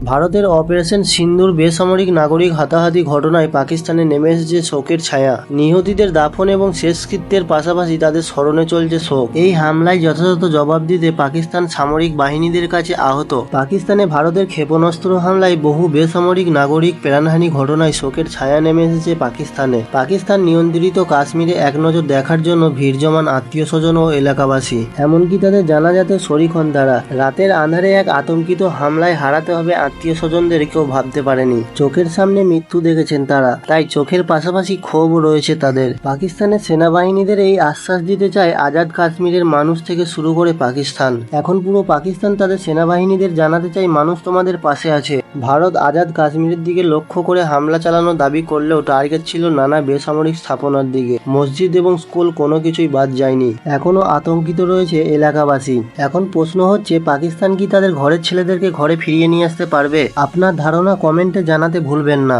ভারতের অপারেশন সিন্দুর বেসামরিক নাগরিক হাতাহাতি ঘটনায় পাকিস্তানে নেমে এসেছে শোকের ছায়া। নিহতদের দাফন এবং শেষকৃত্যের পাশাপাশি তাদের স্মরণে চলছে শোক। এই হামলায় যথাযথ জবাব দিতে পাকিস্তান সামরিক বাহিনীদের কাছে আহত। পাকিস্তানে ভারতের ক্ষেপণাস্ত্র হামলায় বহু বেসামরিক নাগরিক প্রাণহানি ঘটনায় শোকের ছায়া নেমে এসেছে পাকিস্তানে। পাকিস্তান নিয়ন্ত্রিত কাশ্মীরে এক নজর দেখার জন্য ভিড় জমান আত্মীয় স্বজন ও এলাকাবাসী, এমনকি তাদের জানাজাতে শরিক হন তারা। রাতের আঁধারে এক আতঙ্কিত হামলায় হারাতে হবে আত্মীয় স্বজনদের কেউ ভাবতে পারেনি। চোখের সামনে মৃত্যু দেখেছেন তারা, তাই চোখের পাশাপাশি ক্ষোভ রয়েছে তাদের। পাকিস্তানের সেনাবাহিনীদের এই আশ্বাস দিতে চায় আজাদ কাশ্মীরের মানুষ থেকে শুরু করে পাকিস্তান। এখন পুরো পাকিস্তান তাদের সেনাবাহিনীদের জানাতে চায়, মানুষ তোমাদের পাশে আছে। ভারত আজাদ কাশ্মীরের দিকে লক্ষ্য করে হামলা চালানোর দাবি করলেও টার্গেট ছিল নানা বেসামরিক স্থাপনার দিকে। মসজিদ এবং স্কুল কোনো কিছুই বাদ যায়নি। এখনো আতঙ্কিত রয়েছে এলাকাবাসী। এখন প্রশ্ন হচ্ছে, পাকিস্তান কি তাদের ঘরের ছেলেদেরকে ঘরে ফিরিয়ে নিয়ে আসতে পারবে? আপনার ধারণা কমেন্টে জানাতে ভুলবেন না।